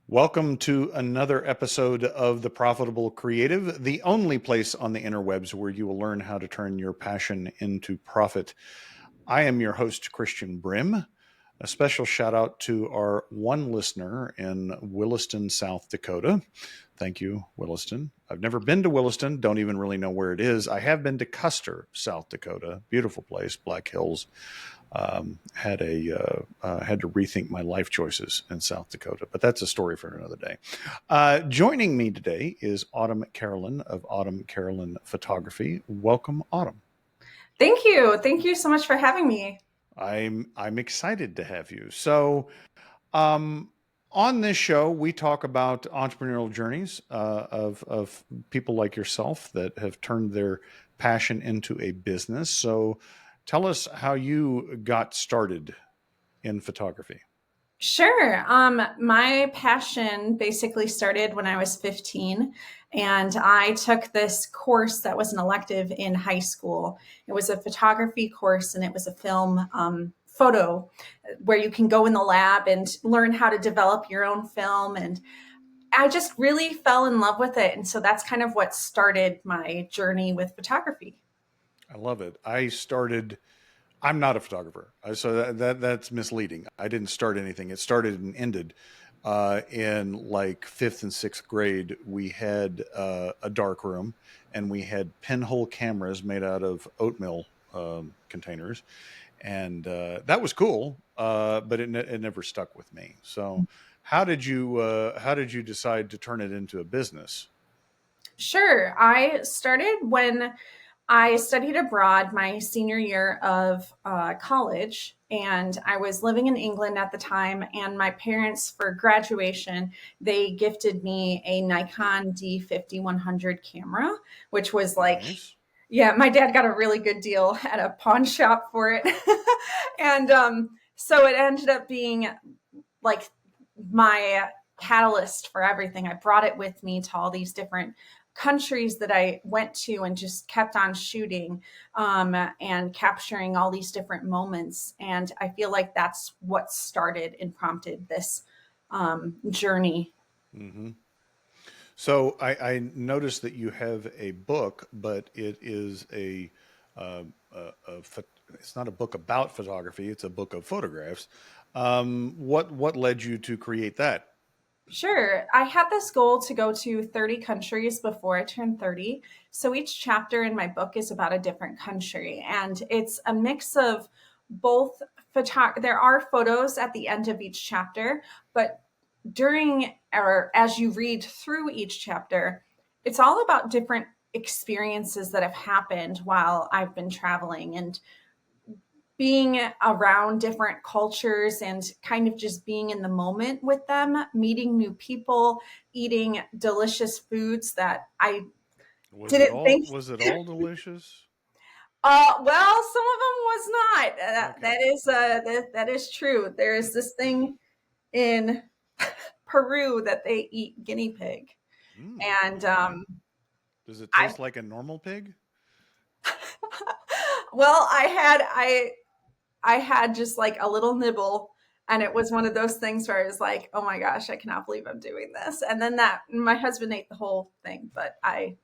Welcome to another episode of The Profitable Creative, the only place on the interwebs where you will learn how to turn your passion into profit. I am your host, Christian Brim. A special shout out to our one listener in Williston, South Dakota. Thank you, Williston. I've never been to Williston, don't even really know where it is. I have been to Custer, South Dakota. Beautiful place, Black Hills. Had to rethink my life choices in South Dakota, but that's a story for another day. Joining me today is Autumn Carolynn of Autumn Carolynn Photography. Welcome, Autumn. Thank you. Thank you so much for having me. I'm excited to have you. Um, on this show, we talk about entrepreneurial journeys of people like yourself that have turned their passion into a business. So, tell us how you got started in photography. Sure. My passion basically started when I was 15, and I took this course that was an elective in high school. It was a photography course, and it was a film photo where you can go in the lab and learn how to develop your own film. And I just really fell in love with it. And so that's kind of what started my journey with photography. I love it. I'm not a photographer, so that's misleading. I didn't start anything. It started and ended in like fifth and sixth grade. We had a dark room, and we had pinhole cameras made out of oatmeal containers, and that was cool. But it never stuck with me. So, how did you decide to turn it into a business? Sure. I started when I studied abroad my senior year of college, and I was living in England at the time. And my parents, for graduation, they gifted me a Nikon D50-100 camera, which was like, Nice. yeah, my dad got a really good deal at a pawn shop for it. And so it ended up being like my catalyst for everything. I brought it with me to all these different countries that I went to and just kept on shooting and capturing all these different moments. And I feel like that's what started and prompted this journey. Hmm. So I noticed that you have a book, but it is uh, it's not a book about photography. It's a book of photographs. What led you to create that? Sure. I had this goal to go to 30 countries before I turned 30. So each chapter in my book is about a different country. And it's a mix of both there are photos at the end of each chapter, but during or as you read through each chapter, it's all about different experiences that have happened while I've been traveling and being around different cultures and kind of just being in the moment with them, meeting new people, eating delicious foods that I Was it didn't all think. was it all delicious? Well, some of them was not. Okay. That is true. There is this thing in Peru that they eat guinea pig, and Okay. Does it I taste like a normal pig? well, I had just like a little nibble, and it was one of those things where I was like, "Oh my gosh, I cannot believe I'm doing this." And then that my husband ate the whole thing, but I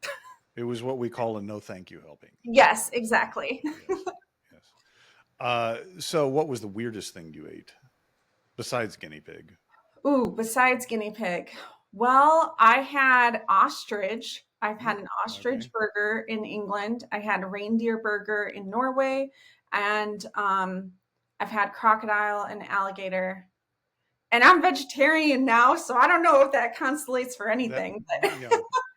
It was what we call a no thank you helping. yes, exactly. Yes. Yes. So what was the weirdest thing you ate besides guinea pig? Ooh, besides guinea pig. Well, I had ostrich. I've had Mm, an okay. ostrich burger in England. I had a reindeer burger in Norway, and I've had crocodile and alligator. And I'm vegetarian now, so I don't know if that constellates for That, anything, but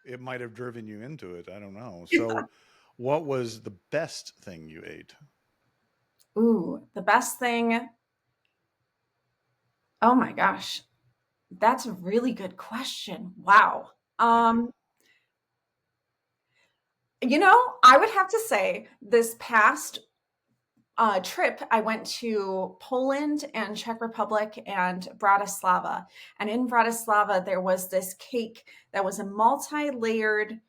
it might have driven you into it. I don't know. So, what was the best thing you ate? ooh, the best thing. Oh my gosh, that's a really good question. Wow. Thank you. Um, I would have to say this past trip, I went to Poland and Czech Republic and Bratislava. And in Bratislava, there was this cake that was a multi-layered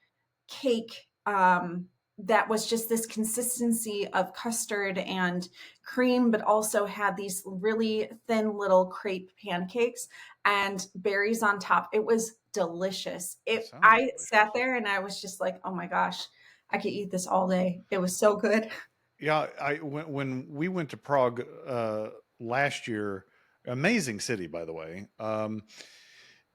cake that was just this consistency of custard and cream, but also had these really thin little crepe pancakes and berries on top. It was delicious. That sounds I sat delicious. there and I was just like, oh my gosh, I could eat this all day. It was so good. Yeah, when we went to Prague last year, amazing city by the way.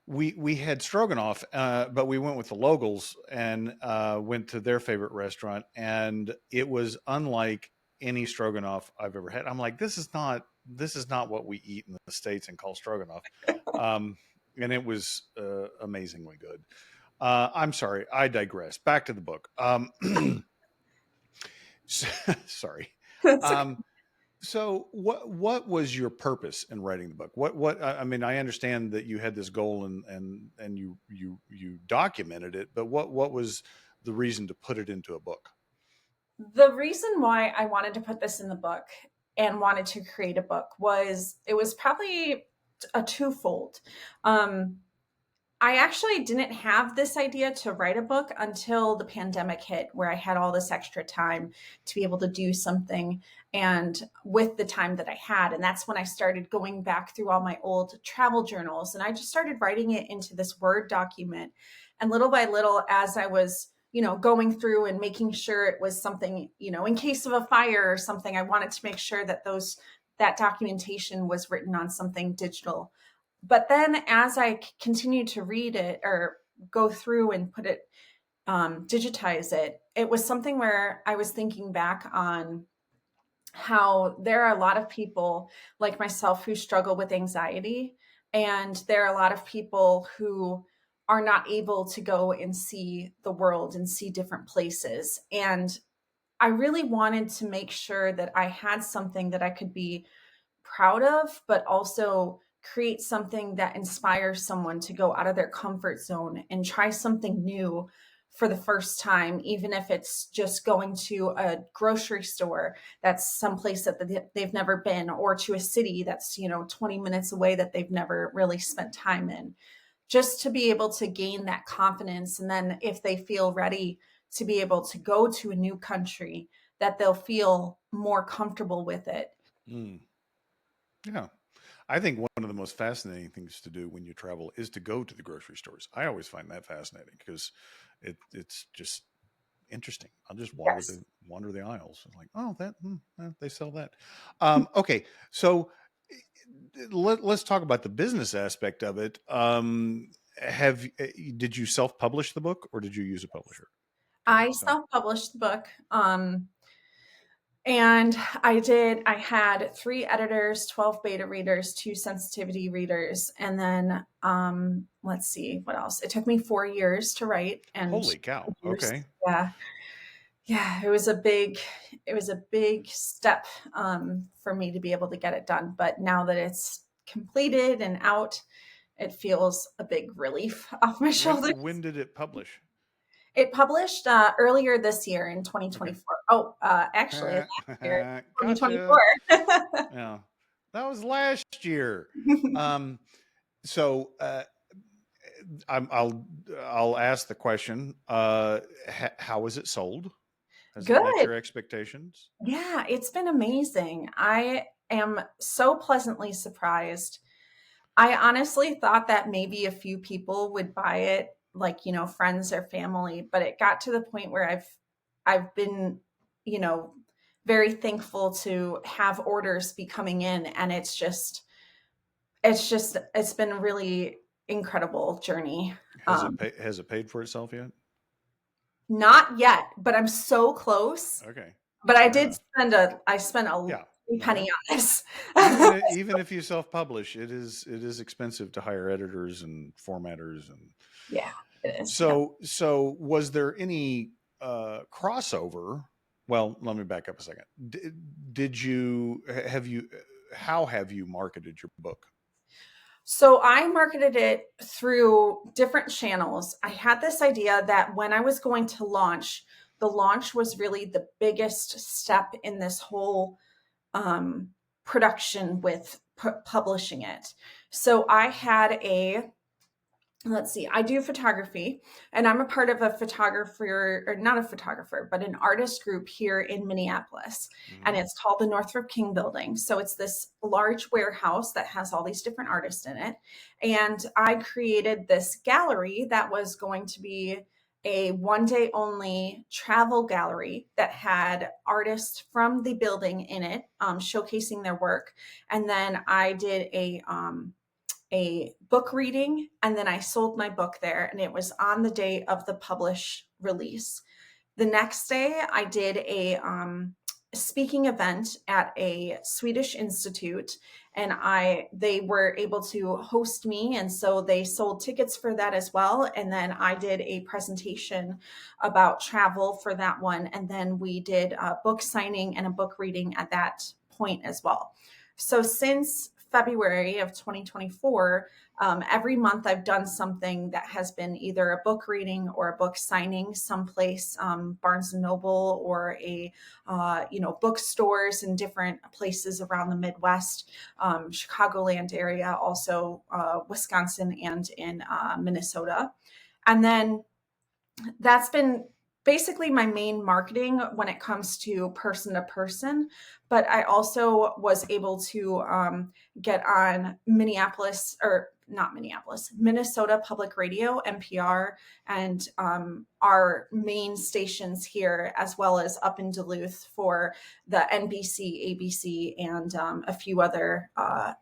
We had stroganoff, but we went with the locals and went to their favorite restaurant, and it was unlike any stroganoff I've ever had. I'm like, this is not what we eat in the States and call stroganoff, um, and it was amazingly good. I'm sorry, I digress. Back to the book. Sorry. It's okay. Um, so what was your purpose in writing the book? What I mean, I understand that you had this goal and you documented it, but what was the reason to put it into a book? The reason why I wanted to put this in the book and wanted to create a book was it was probably a twofold. Um, I actually didn't have this idea to write a book until the pandemic hit, where I had all this extra time to be able to do something. And with the time that I had, and that's when I started going back through all my old travel journals. And I just started writing it into this Word document. And little by little, as I was, going through and making sure it was something, in case of a fire or something, I wanted to make sure that that documentation was written on something digital. But then as I continued to read it or go through and put it, digitize it, it was something where I was thinking back on how there are a lot of people like myself who struggle with anxiety. And there are a lot of people who are not able to go and see the world and see different places. And I really wanted to make sure that I had something that I could be proud of, but also create something that inspires someone to go out of their comfort zone and try something new for the first time, even if it's just going to a grocery store that's someplace that they've never been, or to a city that's 20 minutes away that they've never really spent time in, just to be able to gain that confidence. And then if they feel ready to be able to go to a new country, that they'll feel more comfortable with it. Mm, yeah. I think one of the most fascinating things to do when you travel is to go to the grocery stores. I always find that fascinating because it's just interesting. I'll just Yes. wander the aisles. I'm like, oh, they sell that. Okay, so let's talk about the business aspect of it. Have did you self-publish the book or did you use a publisher? Okay, I so self-published the book. And I had 3 editors, 12 beta readers, 2 sensitivity readers. And then, let's see what else. It took me 4 years to write and holy cow. years. Okay. Yeah. Yeah. It was a big step, for me to be able to get it done. But now that it's completed and out, it feels a big relief off my shoulders. When did it publish? It published earlier this year in Okay. 2024. Oh, actually, last year, Gotcha. 2024. Yeah. That was last year. Um, so I'll ask the question. How was it sold? Has it met Good. your expectations? Yeah, it's been amazing. I am so pleasantly surprised. I honestly thought that maybe a few people would buy it, like, friends or family, but it got to the point where I've been, you know, very thankful to have orders be coming in, and it's been a really incredible journey. Has it paid for itself yet? Not yet, but I'm so close. Okay. But Fair enough. I spent a Yeah. penny No. on this. Even if you self-publish, it is expensive to hire editors and formatters and Yeah, it is. Yeah. so was there any crossover? Well, let me back up a second. Did you have you how have you marketed your book? So I marketed it through different channels. I had this idea that when I was going to launch, the launch was really the biggest step in this whole, production with publishing it. So I had let's see, I do photography, and I'm a part of a photographer, or not a photographer, but an artist group here in Minneapolis. And Hmm. it's called the Northrop King Building. So it's this large warehouse that has all these different artists in it. And I created this gallery that was going to be a 1 day only travel gallery that had artists from the building in it, showcasing their work. And then I did a book reading, and then I sold my book there, and it was on the day of the publish release. The next day I did a speaking event at a Swedish institute, and they were able to host me, and so they sold tickets for that as well. And then I did a presentation about travel for that one, and then we did a book signing and a book reading at that point as well. So since February of 2024, every month I've done something that has been either a book reading or a book signing someplace, Barnes and Noble, or a bookstores in different places around the Midwest, Chicagoland area, also Wisconsin, and in Minnesota. And then that's been basically my main marketing when it comes to person. But I also was able to get on Minneapolis, or not Minneapolis, Minnesota Public Radio, NPR, and our main stations here, as well as up in Duluth for the NBC, ABC, and a few other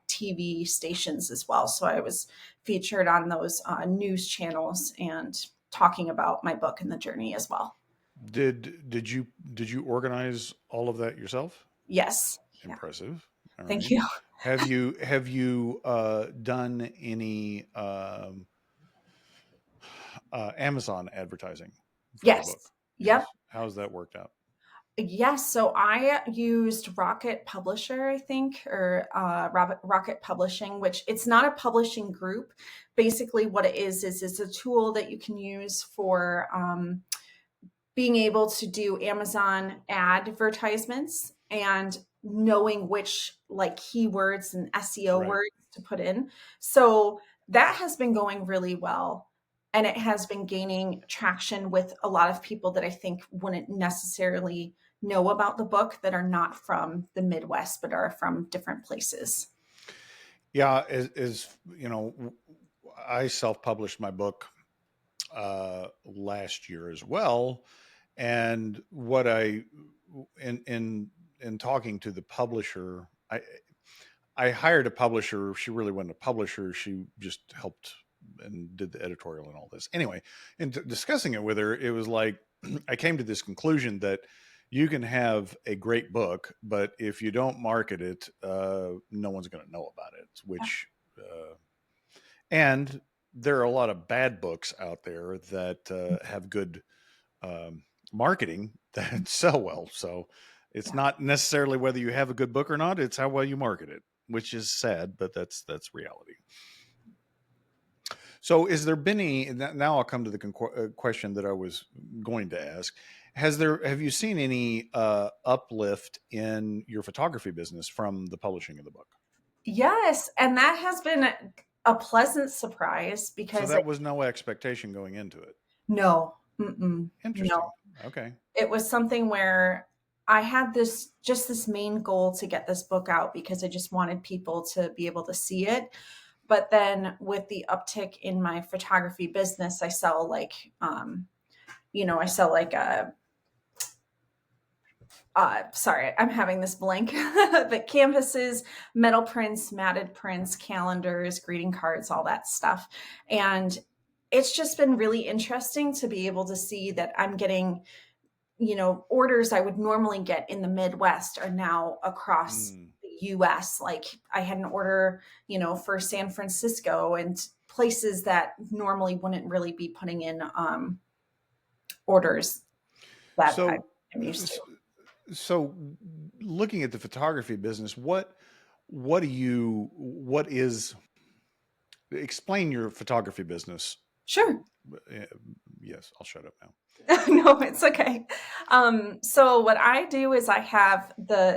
TV stations as well. So I was featured on those news channels and talking about my book and the journey as well. Did you organize all of that yourself? Yes. Yeah. Impressive. All Thank right. you. Have you done any Amazon advertising for the Yes. book? Yep. Yes. How's that worked out? Yes. So I used Rocket Publisher, I think, or Rocket Publishing, which it's not a publishing group. Basically, what it is it's a tool that you can use for being able to do Amazon advertisements and knowing which like keywords and SEO Right. words to put in. So that has been going really well. And it has been gaining traction with a lot of people that I think wouldn't necessarily know about the book, that are not from the Midwest, but are from different places. Yeah, as you know, I self-published my book last year as well, and what I in talking to the publisher, I hired a publisher. She really wasn't a publisher. She just helped and did the editorial and all this. Anyway, in discussing it with her, it was like I came to this conclusion that you can have a great book, but if you don't market it, no one's going to know about it. Which, and there are a lot of bad books out there that have good marketing that sell well. So it's Yeah. not necessarily whether you have a good book or not; it's how well you market it, which is sad, but that's reality. So, is there been any? Now, I'll come to the question that I was going to ask. Have you seen any uplift in your photography business from the publishing of the book? Yes. And that has been a pleasant surprise So because that was no expectation going into it. no, no. Interesting. Okay. It was something where I had this main goal to get this book out because I just wanted people to be able to see it. But then with the uptick in my photography business, I sell like, I sell like sorry, I'm having this blank, but canvases, metal prints, matted prints, calendars, greeting cards, all that stuff. And it's just been really interesting to be able to see that I'm getting, orders I would normally get in the Midwest are now across Mm. the US. Like I had an order, for San Francisco and places that normally wouldn't really be putting in orders that So, I'm used to. so looking at the photography business, what is explain your photography business. Sure. Yes, I'll shut up now. No, it's okay. So what I do is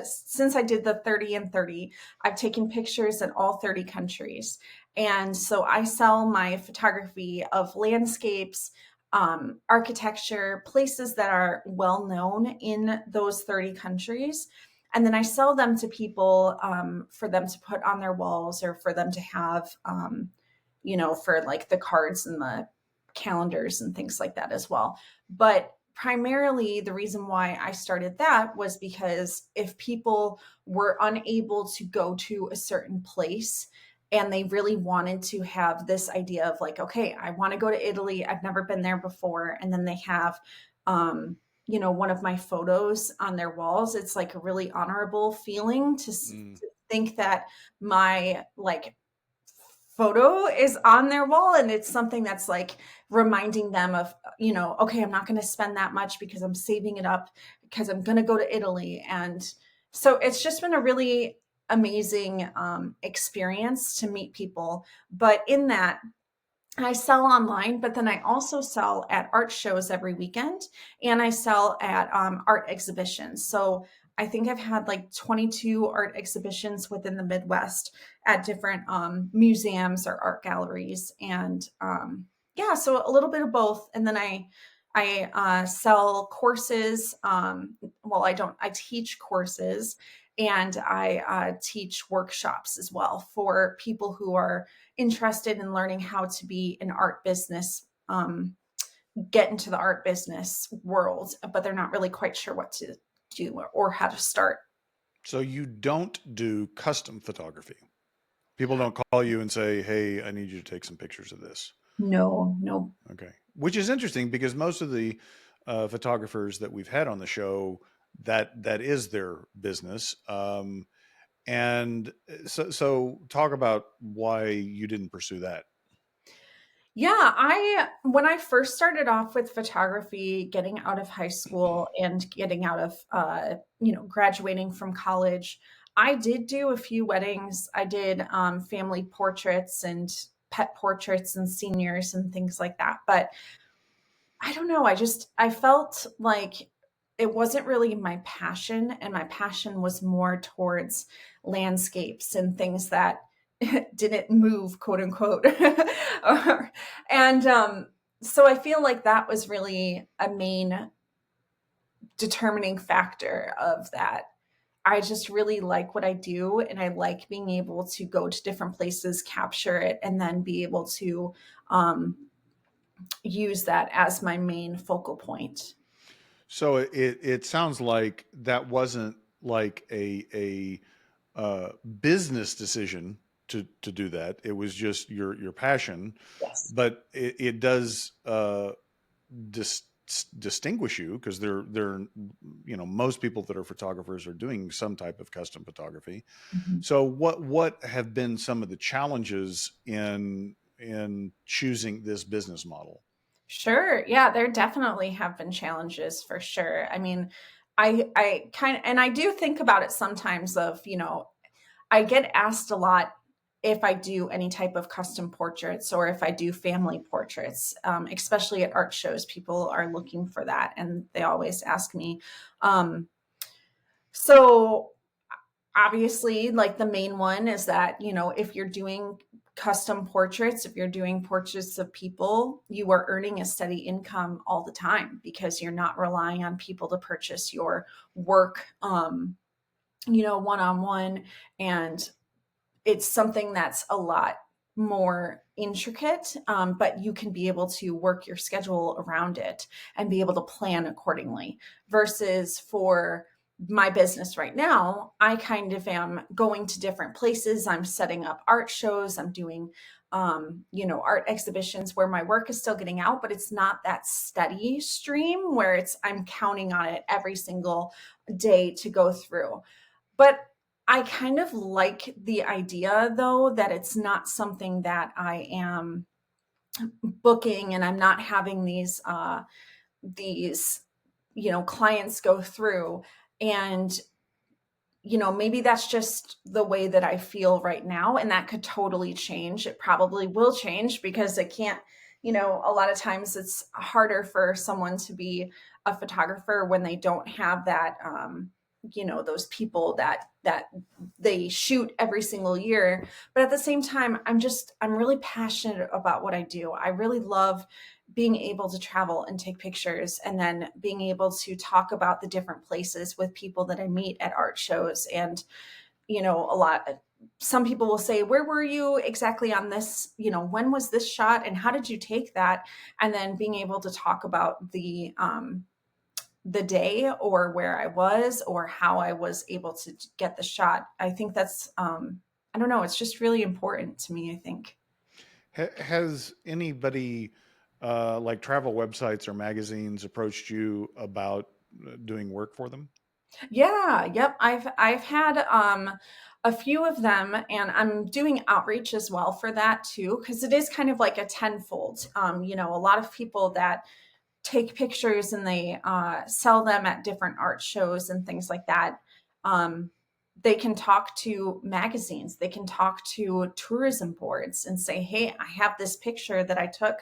since I did the 30 and 30, I've taken pictures in all 30 countries. And so I sell my photography of landscapes, architecture, places that are well known in those 30 countries. And then I sell them to people for them to put on their walls, or for them to have, for like the cards and the calendars and things like that as well. But primarily, the reason why I started that was because if people were unable to go to a certain place, and they really wanted to have this idea of like, okay, I want to go to Italy, I've never been there before, and then they have one of my photos on their walls, it's like a really honorable feeling to think that my like photo is on their wall, and it's something that's like reminding them of, okay, I'm not going to spend that much because I'm saving it up because I'm going to go to Italy. And so it's just been a really amazing experience to meet people. But in that, I sell online, but then I also sell at art shows every weekend, and I sell at art exhibitions. So I think I've had like 22 art exhibitions within the Midwest at different museums or art galleries. And yeah, so a little bit of both. And then I sell courses. Well, I don't, I teach courses, and I teach workshops as well for people who are interested in learning how to be an art business, get into the art business world, but they're not really quite sure what to do or how to start. So you don't do custom photography. People don't call you and say, "Hey, I need you to take some pictures of this." No, no. Okay, which is interesting because most of the photographers that we've had on the show, that is their business. And so talk about why you didn't pursue that. Yeah, when I first started off with photography, getting out of high school and getting out of graduating from college, I did do a few weddings. I did family portraits and pet portraits and seniors and things like that. But I don't know, I felt like it wasn't really my passion, and my passion was more towards landscapes and things that didn't move, quote unquote. and so I feel like that was really a main determining factor of that. I just really like what I do, and I like being able to go to different places, capture it, and then be able to use that as my main focal point. So it sounds like that wasn't like a business decision to do that. It was just your passion, Yes. but it does dis distinguish you because they're most people that are photographers are doing some type of custom photography. Mhm. So what have been some of the challenges in choosing this business model? Sure. Yeah, there definitely have been challenges for sure. I mean, I kind of, and I do think about it sometimes of, I get asked a lot if I do any type of custom portraits or if I do family portraits, especially at art shows. People are looking for that, and they always ask me. Um, so obviously, like the main one is that, if you're doing custom portraits, if you're doing portraits of people, you are earning a steady income all the time because you're not relying on people to purchase your work, one on one. And it's something that's a lot more intricate, but you can be able to work your schedule around it and be able to plan accordingly. Versus for my business right now, I kind of am going to different places. I'm setting up art shows. I'm doing, art exhibitions where my work is still getting out, but it's not that steady stream where I'm counting on it every single day to go through. But I kind of like the idea, though, that it's not something that I am booking, and I'm not having these clients go through. And maybe that's just the way that I feel right now, and that could totally change. It probably will change because it can't, a lot of times it's harder for someone to be a photographer when they don't have that those people that they shoot every single year. But at the same time, I'm really passionate about what I do. I really love being able to travel and take pictures, and then being able to talk about the different places with people that I meet at art shows. And some people will say, where were you exactly on this, when was this shot and how did you take that? And then being able to talk about the day, or where I was, or how I was able to get the shot. I think that's, I don't know, it's just really important to me, I think. Has anybody like travel websites or magazines approached you about doing work for them? Yeah, yep. I've had a few of them, and I'm doing outreach as well for that too, because it is kind of like a tenfold. A lot of people that take pictures and they sell them at different art shows and things like that. Um, they can talk to magazines, they can talk to tourism boards and say, hey, I have this picture that I took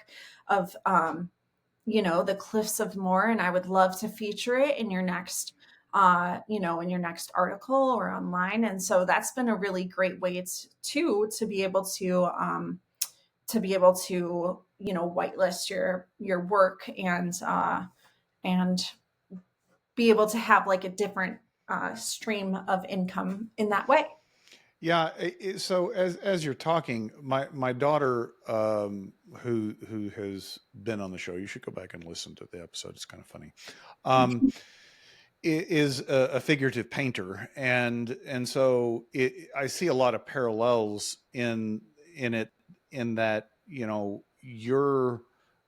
of, the cliffs of Moher, and I would love to feature it in your next, in your next article or online. And so that's been a really great way to be able to whitelist your work, and be able to have like a different stream of income in that way. Yeah. So as you're talking, my daughter, who has been on the show, you should go back and listen to the episode. It's kind of funny. Um, is a figurative painter, and so I see a lot of parallels in it, in that you're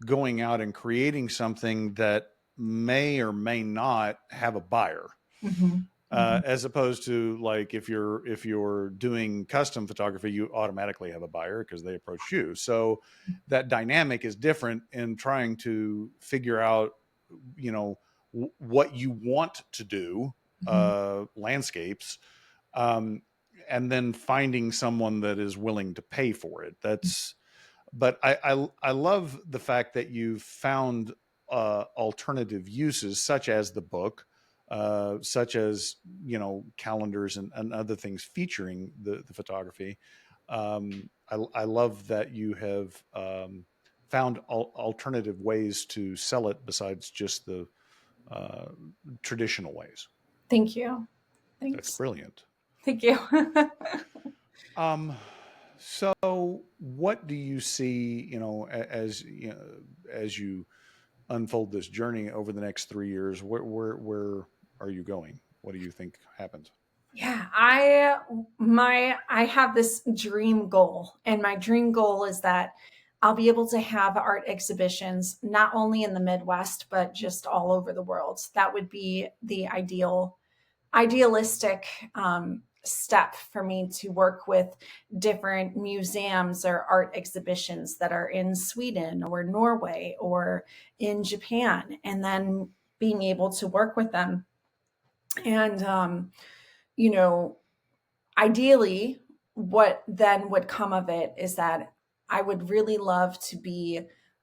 going out and creating something that may or may not have a buyer, Mm-hmm. Mm-hmm. as opposed to, like, if you're doing custom photography, you automatically have a buyer because they approach you. So that dynamic is different in trying to figure out you know what you want to do, Mm-hmm. landscapes, um, and then finding someone that is willing to pay for it. That's But I love the fact that you've found alternative uses, such as the book, such as calendars and other things featuring the photography. I love that you have found alternative ways to sell it besides just the uh, traditional ways. Thank you. That's Thanks. brilliant. Thank you. Um, so what do you see, as as you unfold this journey over the next 3 years? Where are you going? What do you think happens? Yeah, I have this dream goal, and my dream goal is that I'll be able to have art exhibitions not only in the Midwest but just all over the world. That would be the idealistic step for me, to work with different museums or art exhibitions that are in Sweden or Norway or in Japan, and then being able to work with them. And you know ideally, what then would come of it is that I would really love to be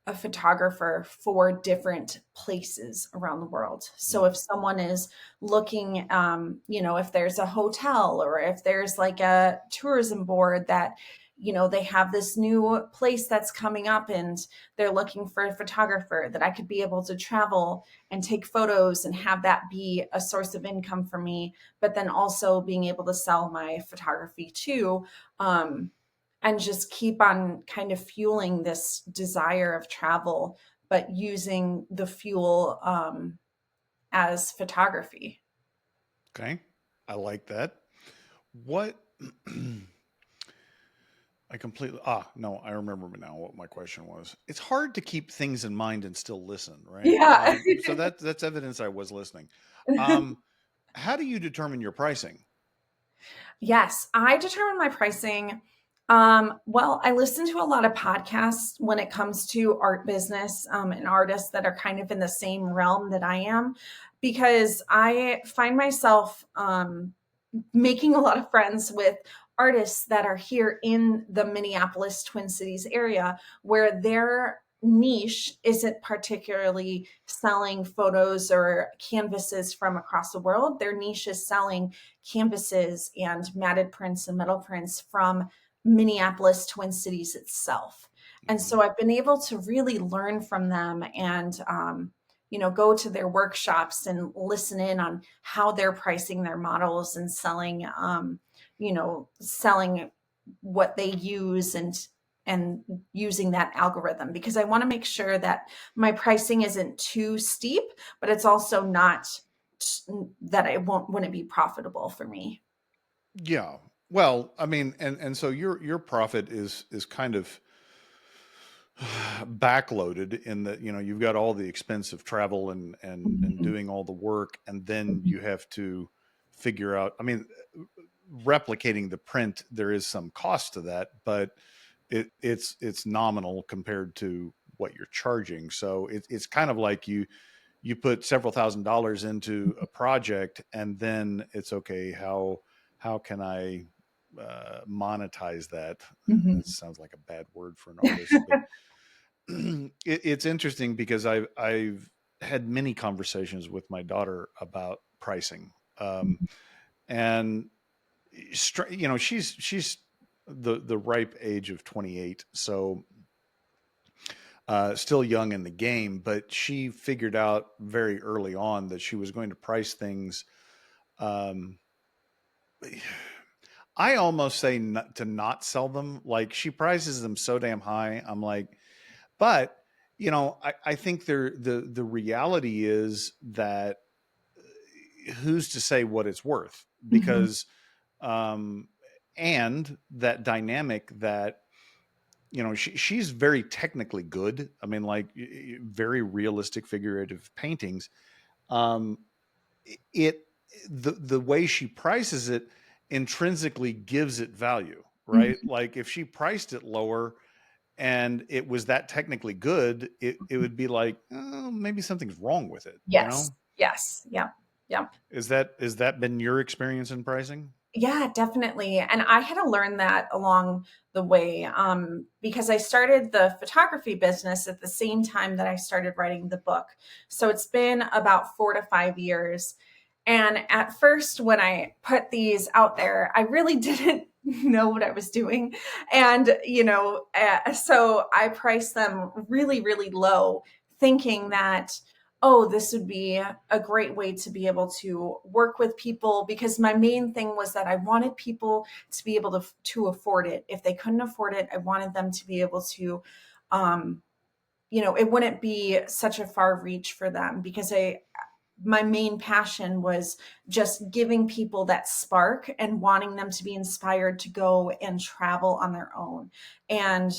a photographer for different places around the world. So Mm. if someone is looking, if there's a hotel, or if there's like a tourism board that, they have this new place that's coming up and they're looking for a photographer, that I could be able to travel and take photos and have that be a source of income for me, but then also being able to sell my photography too, and just keep on kind of fueling this desire of travel, but using the fuel as photography. Okay, I like that. What I completely no, I remember now what my question was. It's hard to keep things in mind and still listen, right? Yeah. So that's evidence I was listening. Um, how do you determine your pricing? Yes, I determine my pricing. Well, I listen to a lot of podcasts when it comes to art business, and artists that are kind of in the same realm that I am, because I find myself making a lot of friends with artists that are here in the Minneapolis Twin Cities area, where their niche isn't particularly selling photos or canvases from across the world. Their niche is selling canvases and matted prints and metal prints from Minneapolis, Twin Cities itself. And Mhm. so I've been able to really learn from them and, go to their workshops and listen in on how they're pricing their models and selling what they use and using that algorithm, because I want to make sure that my pricing isn't too steep, but it's also not that it wouldn't be profitable for me. Yeah. Well, I mean, and so your profit is kind of backloaded in that, you've got all the expense of travel and Mhm. doing all the work, and then Mhm. you have to figure out, I mean, replicating the print, there is some cost to that, but it's nominal compared to what you're charging. So it's kind of like you put several $1,000s into a project, and then it's okay, how can I monetize that? Mhm. That sounds like a bad word for an artist, but it's interesting because I've had many conversations with my daughter about pricing, and she's the ripe age of 28, so still young in the game, but she figured out very early on that she was going to price things. Um, I almost say not, to not sell them. Like, she prices them so damn high. I'm like, but I think the reality is that who's to say what it's worth? Mhm. Because um, and that dynamic that she's very technically good. I mean, like, very realistic figurative paintings. Um, it the way she prices it intrinsically gives it value, right? Mhm. Like, if she priced it lower and it was that technically good, it would be like, oh, maybe something's wrong with it. Yes. Yes. Yep. Yep. Is that been your experience in pricing? Yeah, definitely. And I had to learn that along the way, because I started the photography business at the same time that I started writing the book. So it's been about 4 to 5 years. And at first, when I put these out there, I really didn't know what I was doing. And, so I priced them really, really low, thinking that, oh, this would be a great way to be able to work with people, because my main thing was that I wanted people to be able to afford it. If they couldn't afford it, I wanted them to be able to, um, it wouldn't be such a far reach for them, because my main passion was just giving people that spark and wanting them to be inspired to go and travel on their own. And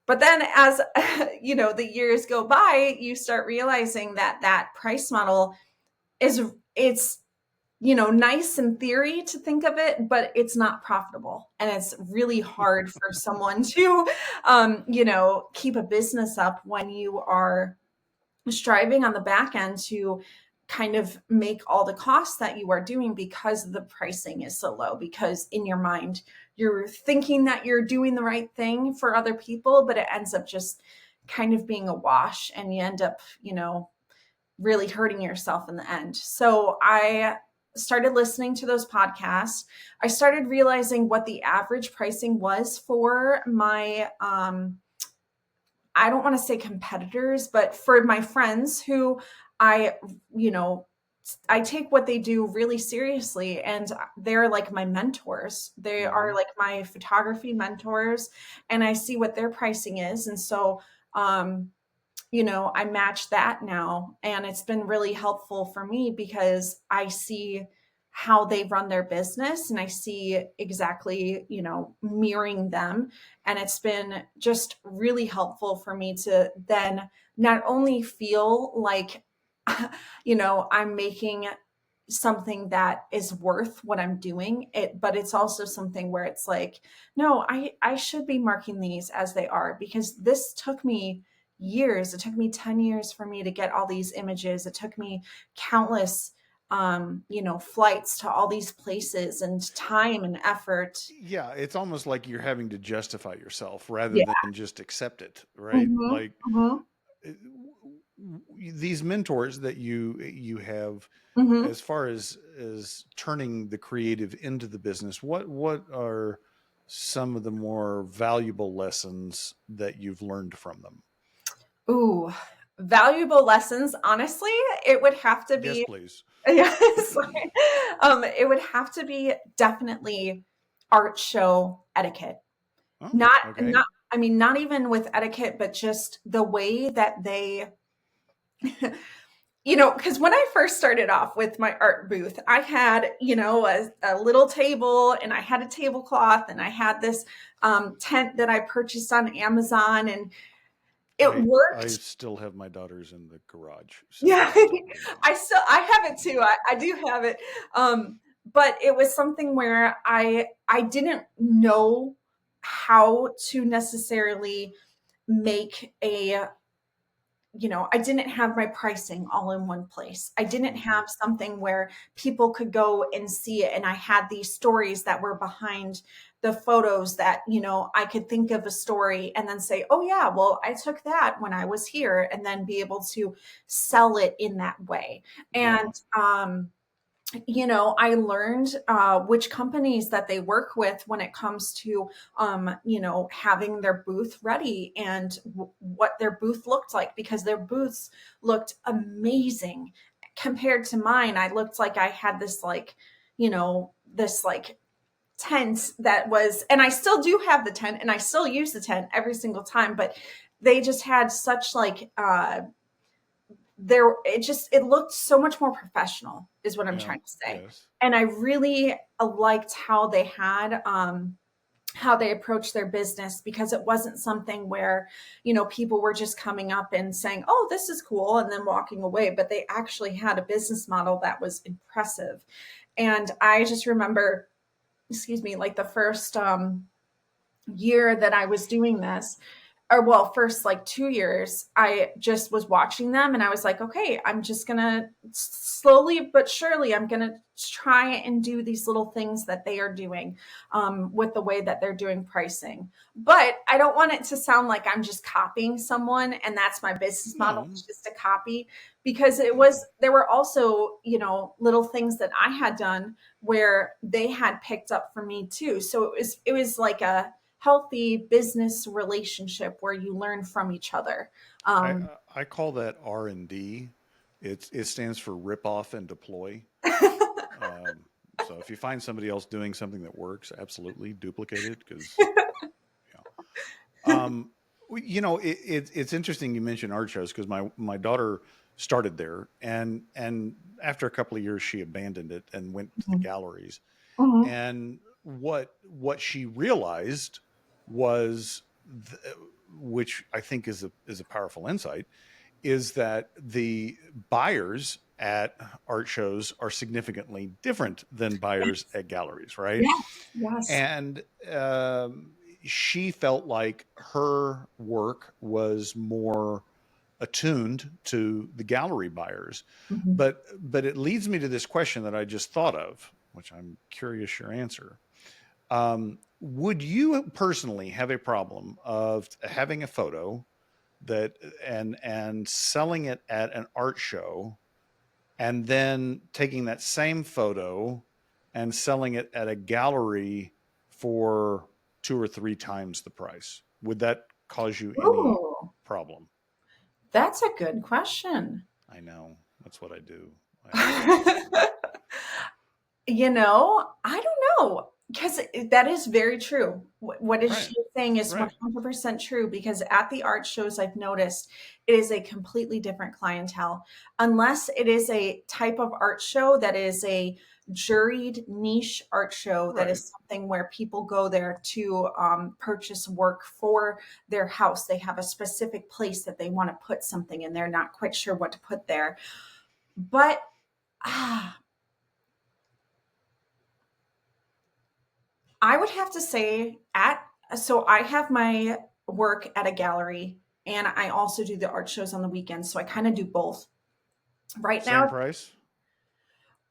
but then as the years go by, you start realizing that that price model it's nice in theory to think of it, but it's not profitable, and it's really hard for someone to keep a business up when you are striving on the back end to kind of make all the costs that you are doing, because the pricing is so low, because in your mind you're thinking that you're doing the right thing for other people, but it ends up just kind of being a wash, and you end up really hurting yourself in the end. So I started listening to those podcasts. I started realizing what the average pricing was for my I don't want to say competitors, but for my friends who I, you know, I take what they do really seriously, and they're like my mentors. They are Hmm. like my photography mentors, and I see what their pricing is. And so, I match that now. And it's been really helpful for me, because I see how they run their business, and I see exactly, mirroring them. And it's been just really helpful for me to then not only feel like, I'm making something that is worth what I'm doing it, but it's also something where it's like, no, I should be marking these as they are, because this took me years. It took me 10 years for me to get all these images. It took me countless flights to all these places and time and effort. Yeah, it's almost like you're having to justify yourself rather Yeah. than just accept it, right? Hmm. Like Hmm. uh, these mentors that you have, Hmm. as far as turning the creative into the business, what are some of the more valuable lessons that you've learned from them? Ooh, valuable lessons. Honestly, it would have to Yes, be, please. yes, it would have to be definitely art show etiquette. Oh, Not, okay. not, I mean, not even with etiquette, but just the way that they, because when I first started off with my art booth, I had, a little table and I had a tablecloth and I had this tent that I purchased on Amazon, and it I worked. still have my daughters in the garage, so Yeah, yes, totally know. I have it too. I do have it. But it was something where I didn't know how to necessarily make I didn't have my pricing all in one place. I didn't Hmm. have something where people could go and see it. And I had these stories that were behind the photos that, I could think of a story and then say, oh, yeah, well, I took that when I was here, and then be able to sell it in that way. Yeah. And, I learned which companies that they work with when it comes to, having their booth ready and what their booth looked like, because their booths looked amazing compared to mine. I looked like I had this this tent that was, and I still do have the tent and I still use the tent every single time, but they just had such it looked so much more professional is what I'm Yeah. trying to say. Yes. And I really liked how they approached their business, because it wasn't something where people were just coming up and saying, oh, this is cool, and then walking away, but they actually had a business model that was impressive. And I just remember, excuse me, like the first year that I was doing this, or well, first like 2 years, I just was watching them and I was like, okay, I'm just gonna slowly but surely, I'm gonna try and do these little things that they are doing, with the way that they're doing pricing. But I don't want it to sound like I'm just copying someone and that's my business model, No. it's just a copy, because No. there were also, little things that I had done where they had picked up for me too. So it was like a healthy business relationship where you learn from each other. I Um, I call that R&D. It stands for rip off and deploy. Um, so if you find somebody else doing something that works, absolutely duplicate it because yeah. It's interesting you mentioned art shows because my daughter started there, and after a couple of years she abandoned it and went to the mhm, galleries. mhm, And what she realized was, which I think is a powerful insight, is that the buyers at art shows are significantly different than buyers yes, at galleries, right? yes, yes. And she felt like her work was more attuned to the gallery buyers. Mhm. But it leads me to this question that I just thought of, which I'm curious your answer. Would you personally have a problem of having a photo that and selling it at an art show, and then taking that same photo and selling it at a gallery for 2 or 3 times the price? Would that cause you any Ooh, problem? that's a good question. I know that's what I do. I absolutely do. I don't know, because that is very true. What is Right, she saying is right. 100% true, because at the art shows I've noticed it is a completely different clientele. Unless it is a type of art show that is a juried niche art show, that Right. is something where people go there to purchase work for their house. They have a specific place that they want to put something and they're not quite sure what to put there. But ah, I would have to say so I have my work at a gallery and I also do the art shows on the weekends. So I kind of do both. Right Same now, price?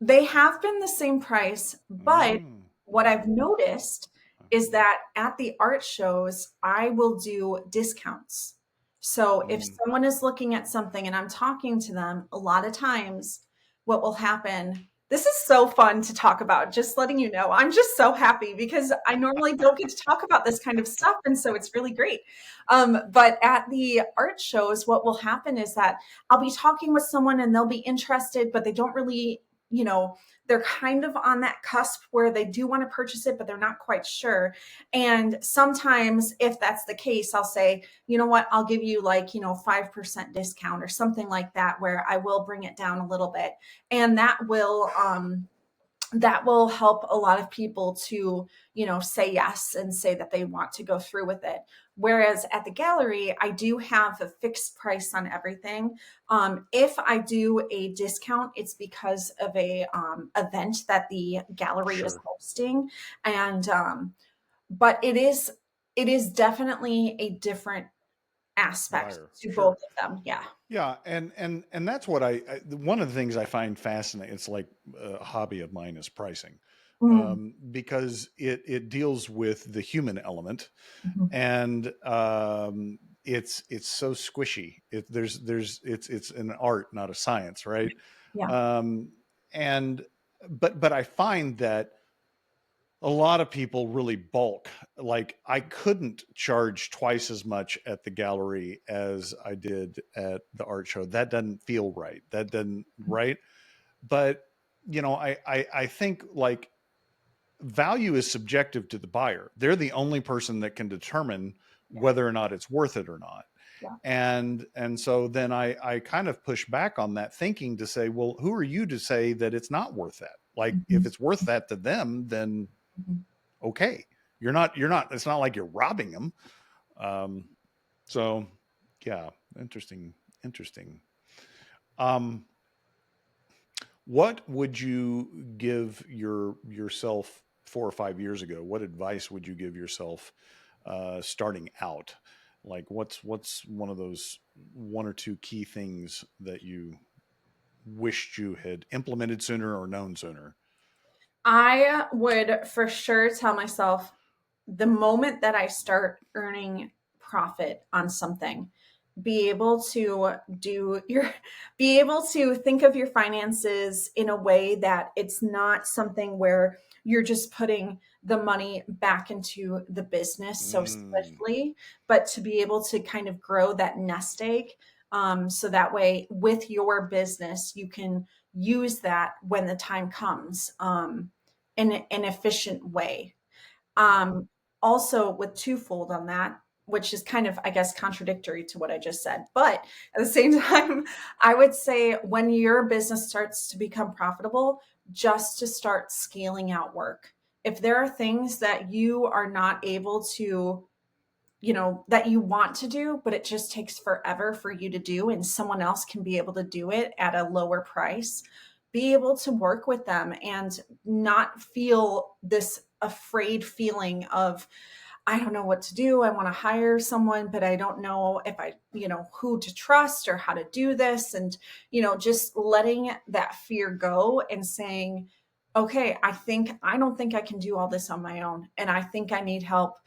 They have been the same price, but Mm, what I've okay. noticed is Uh-huh. that at the art shows, I will do discounts. So if Mm, someone is looking at something and I'm talking to them, a lot of times what will happen, this is so fun to talk about, just letting you know. I'm just so happy because I normally don't get to talk about this kind of stuff. And so it's really great. But at the art shows, what will happen is that I'll be talking with someone and they'll be interested, but they don't really, you know, they're kind of on that cusp where they do want to purchase it, but they're not quite sure. And sometimes, if that's the case, I'll say, you know what, I'll give you like, 5% discount or something like that, where I will bring it down a little bit. And that will help a lot of people to, say yes and say that they want to go through with it. Whereas at the gallery, I do have a fixed price on everything. If I do a discount, it's because of a event that the gallery is sure. hosting. And but it is definitely a different aspect Buyer. to both Sure. of them. Yeah. Yeah, and that's what one of the things I find fascinating. It's like a hobby of mine is pricing, Mm, because it deals with the human element, mhm. and it's so squishy. It's an art, not a science, right? Yeah. Um, and but I find that a lot of people really bulk. Like I couldn't charge twice as much at the gallery as I did at the art show. That doesn't feel right. That doesn't right. But I think like value is subjective to the buyer. They're the only person that can determine Yeah. whether or not it's worth it or not. Yeah. And so then I kind of push back on that thinking to say, well, who are you to say that it's not worth that? Like if Mhm. it's worth that to them, then Mhm. okay. You're not it's not like you're robbing them. um so yeah, interesting. um what would you give yourself 4 or 5 years ago? What advice would you give yourself starting out? Like what's one of those one or two key things that you wished you had implemented sooner or known sooner? I would for sure tell myself the moment that I start earning profit on something, be able to do your, be able to think of your finances in a way that it's not something where you're just putting the money back into the business so Mm, swiftly, but to be able to kind of grow that nest egg. So that way, with your business, you can use that when the time comes. In an efficient way. yeah. Um, Also, with twofold on that, which is kind of, I guess, contradictory to what I just said. But at the same time, I would say when your business starts to become profitable, just to start scaling out work. If there are things that you are not able to, that you want to do, but it just takes forever for you to do, and someone else can be able to do it at a lower price, be able to work with them and not feel this afraid feeling of, I don't know what to do. I want to hire someone, but I don't know if who to trust or how to do this. And, just letting that fear go and saying, okay, I don't think I can do all this on my own. And I think I need help.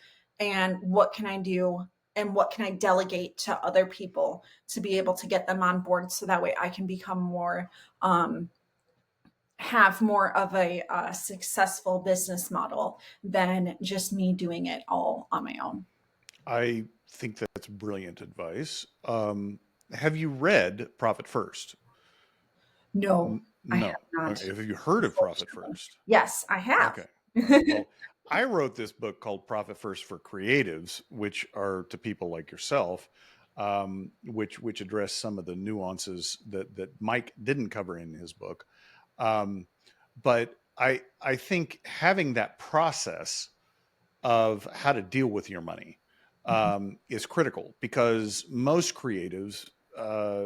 And what can I do? And what can I delegate to other people to be able to get them on board so that way I can become more, um, have more of a successful business model than just me doing it all on my own. I think that's brilliant advice. Have you read Profit First? No, I have No. not, Okay. Have you heard of Profit unfortunately. First? Yes, I have. Okay. All right. Well, I wrote this book called Profit First for Creatives, which are to people like yourself, which address some of the nuances that Mike didn't cover in his book. Um, but I think having that process of how to deal with your money Mhm, is critical, because most creatives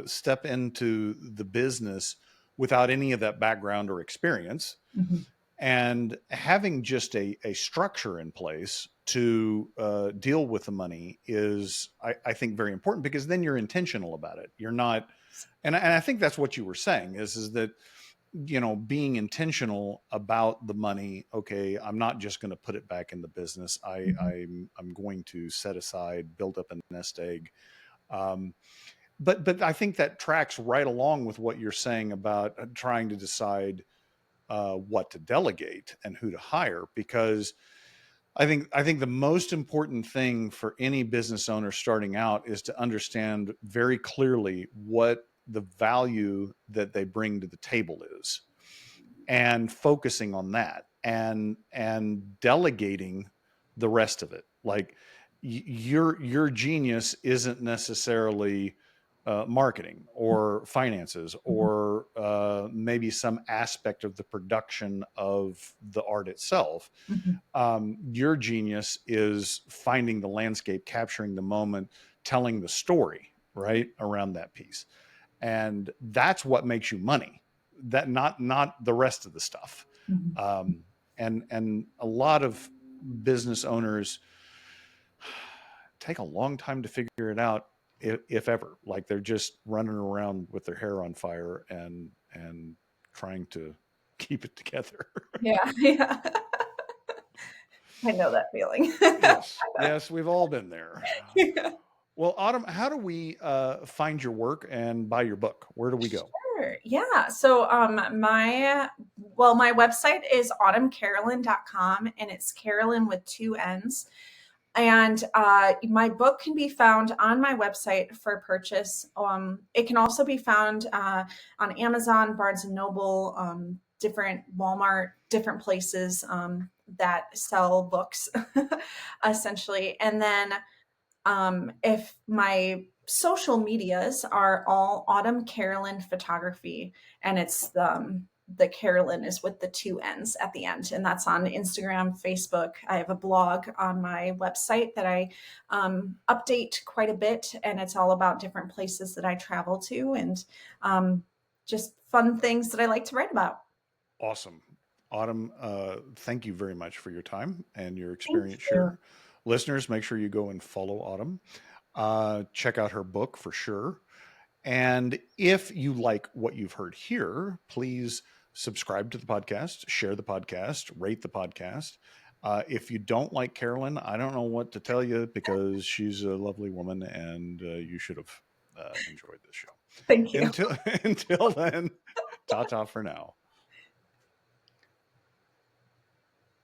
step into the business without any of that background or experience. mhm, And having just a structure in place to deal with the money is, I think, very important, because then you're intentional about it. You're not, and I think that's what you were saying is that being intentional about the money. Okay, I'm not just going to put it back in the business. I'm going to set aside, build up a nest egg. Um, but I think that tracks right along with what you're saying about trying to decide what to delegate and who to hire, because I think the most important thing for any business owner starting out is to understand very clearly what the value that they bring to the table is, and focusing on that, and delegating the rest of it. Like your genius isn't necessarily marketing or finances or maybe some aspect of the production of the art itself. Your genius is finding the landscape, capturing the moment, telling the story right around that piece, and that's what makes you money. That not the rest of the stuff. Um, and a lot of business owners take a long time to figure it out, if ever. Like they're just running around with their hair on fire and trying to keep it together. Yeah, yeah. I know that feeling. Yes, we've all been there. Yeah. Well, Autumn, how do we find your work and buy your book? Where do we go? Sure. Yeah. So my website is autumncarolyn.com, and it's Carolyn with two N's. And my book can be found on my website for purchase. It can also be found on Amazon, Barnes and Noble, different Walmart, different places that sell books, essentially. And then if my social medias are all Autumn Carolyn Photography, and it's the Carolyn is with the two N's at the end, and that's on Instagram, Facebook. I have a blog on my website that I update quite a bit, and it's all about different places that I travel to, and just fun things that I like to write about. Awesome. Autumn, thank you very much for your time and your Thank experience you. share. Listeners, make sure you go and follow Autumn. Check out her book for sure. And if you like what you've heard here, please subscribe to the podcast, share the podcast, rate the podcast. If you don't like Carolyn, I don't know what to tell you, because she's a lovely woman and you should have enjoyed this show. Thank you. Until until then, ta ta for now.